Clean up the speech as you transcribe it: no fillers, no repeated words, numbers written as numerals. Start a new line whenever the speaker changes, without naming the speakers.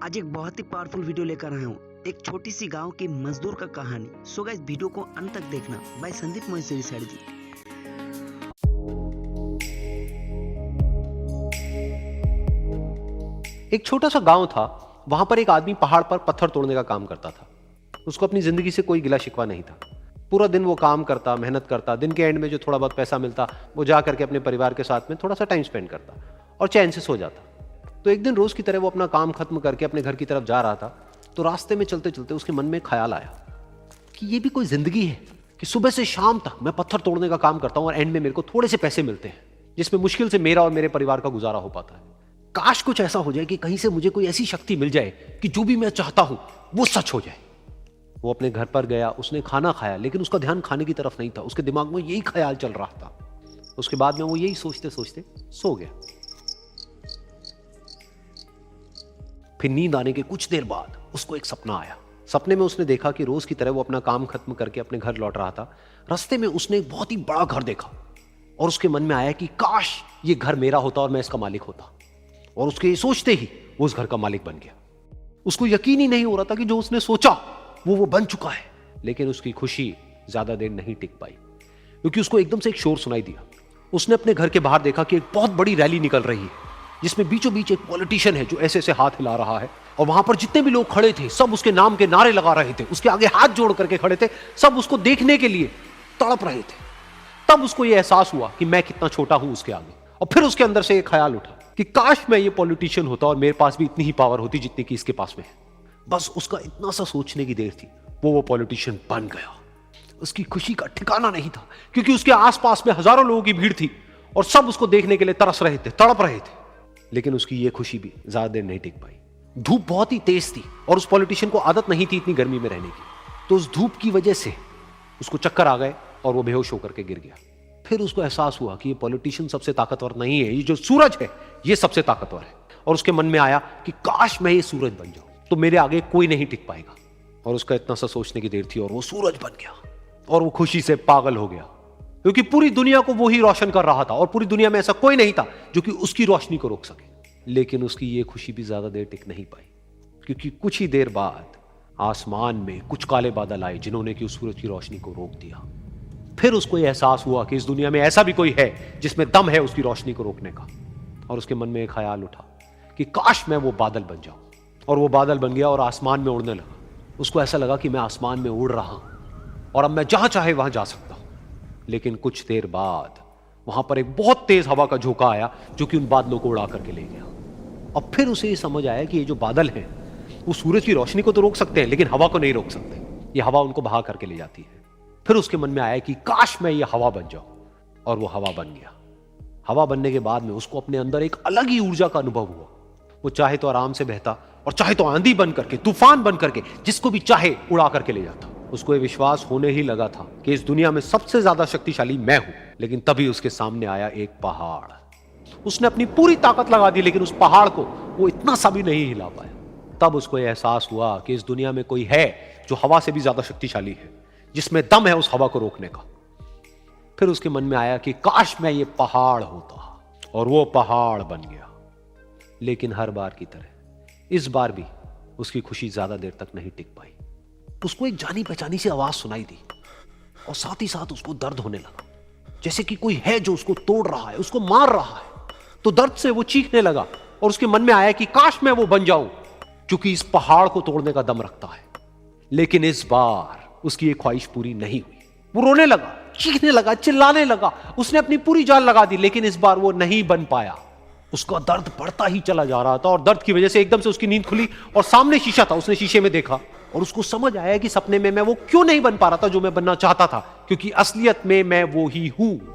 आज एक बहुत ही पावरफुल वीडियो लेकर आया हूँ। एक छोटी सी गांव की मजदूर का कहानी। सो गाइस, वीडियो को अंत तक देखना। बाय संदीप मोहित सर जी।
एक छोटा सा गांव था। वहां पर एक आदमी पहाड़ पर पत्थर तोड़ने का काम करता था। उसको अपनी जिंदगी से कोई गिला शिकवा नहीं था। पूरा दिन वो काम करता, मेहनत करता। दिन के एंड में जो थोड़ा बहुत पैसा मिलता वो जा करके अपने परिवार के साथ में थोड़ा सा टाइम स्पेंड करता और चैन से सो जाता। तो एक दिन रोज की तरह वो अपना काम खत्म करके अपने घर की तरफ जा रहा था। तो रास्ते में चलते चलते उसके मन में ख्याल आया कि ये भी कोई जिंदगी है कि सुबह से शाम तक मैं पत्थर तोड़ने का काम करता हूं और एंड में मेरे को थोड़े से पैसे मिलते हैं, जिसमें मुश्किल से मेरा और मेरे परिवार का गुजारा हो पाता है। काश कुछ ऐसा हो जाए कि कहीं से मुझे कोई ऐसी शक्ति मिल जाए कि जो भी मैं चाहता हूं वो सच हो जाए। वो अपने घर पर गया, उसने खाना खाया, लेकिन उसका ध्यान खाने की तरफ नहीं था। उसके दिमाग में यही ख्याल चल रहा था। उसके बाद में वो यही सोचते सोचते सो गया। फिर नींद आने के कुछ देर बाद उसको एक सपना आया। सपने में उसने देखा कि रोज की तरह वो अपना काम खत्म करके अपने घर लौट रहा था। रास्ते में उसने एक बहुत ही बड़ा घर देखा और उसके मन में आया कि काश ये घर मेरा होता और मैं इसका मालिक होता। और उसके ये सोचते ही वो उस घर का मालिक बन गया। उसको यकीन ही नहीं हो रहा था कि जो उसने सोचा वो बन चुका है। लेकिन उसकी खुशी ज्यादा देर नहीं टिक पाई, क्योंकि उसको एकदम से एक शोर सुनाई दिया। उसने अपने घर के बाहर देखा कि एक बहुत बड़ी रैली निकल रही है, जिसमें बीचों बीच एक पॉलिटिशियन है जो ऐसे ऐसे हाथ हिला रहा है। और वहां पर जितने भी लोग खड़े थे सब उसके नाम के नारे लगा रहे थे, उसके आगे हाथ जोड़ करके खड़े थे। सब उसको देखने के लिए तड़प रहे थे। तब उसको यह एहसास हुआ कि मैं कितना छोटा हूं उसके आगे। और फिर उसके अंदर से एक ख्याल उठा कि काश मैं ये पॉलिटिशियन होता और मेरे पास भी इतनी ही पावर होती जितनी कि इसके पास में है। बस उसका इतना सा सोचने की देर थी, वो पॉलिटिशियन बन गया। उसकी खुशी का ठिकाना नहीं था, क्योंकि उसके आसपास में हजारों लोगों की भीड़ थी और सब उसको देखने के लिए तरस रहे थे, तड़प रहे थे। लेकिन उसकी ये खुशी भी ज्यादा देर नहीं टिक पाई। धूप बहुत ही तेज थी और उस पॉलिटिशियन को आदत नहीं थी इतनी गर्मी में रहने की। तो उस धूप की वजह से उसको चक्कर आ गए और वो बेहोश होकर के गिर गया। फिर उसको एहसास हुआ कि ये पॉलिटिशियन सबसे ताकतवर नहीं है, ये जो सूरज है ये सबसे ताकतवर है। और उसके मन में आया कि काश मैं ये सूरज बन जाऊं तो मेरे आगे कोई नहीं टिक पाएगा। और उसका इतना सा सोचने की देर थी और वो सूरज बन गया। और वो खुशी से पागल हो गया, क्योंकि पूरी दुनिया को वो ही रोशन कर रहा था और पूरी दुनिया में ऐसा कोई नहीं था जो कि उसकी रोशनी को रोक सके। लेकिन उसकी ये खुशी भी ज्यादा देर टिक नहीं पाई, क्योंकि कुछ ही देर बाद आसमान में कुछ काले बादल आए जिन्होंने कि उस सूरज की रोशनी को रोक दिया। फिर उसको यह एहसास हुआ कि इस दुनिया में ऐसा भी कोई है जिसमें दम है उसकी रोशनी को रोकने का। और उसके मन में एक ख्याल उठा कि काश मैं वो बादल बन जाऊं। और वो बादल बन गया और आसमान में उड़ने लगा। उसको ऐसा लगा कि मैं आसमान में उड़ रहा हूं और अब मैं जहां चाहे वहां जा सकता हूं। लेकिन कुछ देर बाद वहां पर एक बहुत तेज हवा का झोंका आया जो कि उन बादलों को उड़ा करके ले गया। और फिर उसे ये समझ आया कि ये जो बादल हैं वो सूरज की रोशनी को तो रोक सकते हैं, लेकिन हवा को नहीं रोक सकते। ये हवा उनको बहा करके ले जाती है। फिर उसके मन में आया कि काश मैं ये हवा बन जाऊं। और वो हवा बन गया। हवा बनने के बाद में उसको अपने अंदर एक अलग ही ऊर्जा का अनुभव हुआ। वो चाहे तो आराम से बहता और चाहे तो आंधी बन करके, तूफान बन करके, जिसको भी चाहे उड़ा करके ले जाता। उसको ये विश्वास होने ही लगा था कि इस दुनिया में सबसे ज्यादा शक्तिशाली मैं हूं। लेकिन तभी उसके सामने आया एक पहाड़। उसने अपनी पूरी ताकत लगा दी, लेकिन उस पहाड़ को वो इतना सा भी नहीं हिला पाया। तब उसको यह एहसास हुआ कि इस दुनिया में कोई है जो हवा से भी ज्यादा शक्तिशाली है, जिसमें दम है उस हवा को रोकने का। फिर उसके मन में आया कि काश मैं ये पहाड़ होता। और वो पहाड़ बन गया। लेकिन हर बार की तरह इस बार भी उसकी खुशी ज्यादा देर तक नहीं टिक पाई। उसको एक जानी पहचानी सी आवाज सुनाई दी और साथ ही साथ उसको दर्द होने लगा, जैसे कि कोई है जो उसको तोड़ रहा है, उसको मार रहा है। तो दर्द से वो चीखने लगा और उसके मन में आया कि काश मैं वो बन जाऊं क्योंकि इस पहाड़ को तोड़ने का दम रखता है। लेकिन इस बार उसकी ये ख्वाहिश पूरी नहीं हुई। वो रोने लगा, चीखने लगा, चिल्लाने लगा। उसने अपनी पूरी जान लगा दी, लेकिन इस बार वो नहीं बन पाया। उसका दर्द बढ़ता ही चला जा रहा था और दर्द की वजह से एकदम से उसकी नींद खुली और सामने शीशा था। उसने शीशे में देखा और उसको समझ आया कि सपने में मैं वो क्यों नहीं बन पा रहा था जो मैं बनना चाहता था, क्योंकि असलियत में मैं वो ही हूं।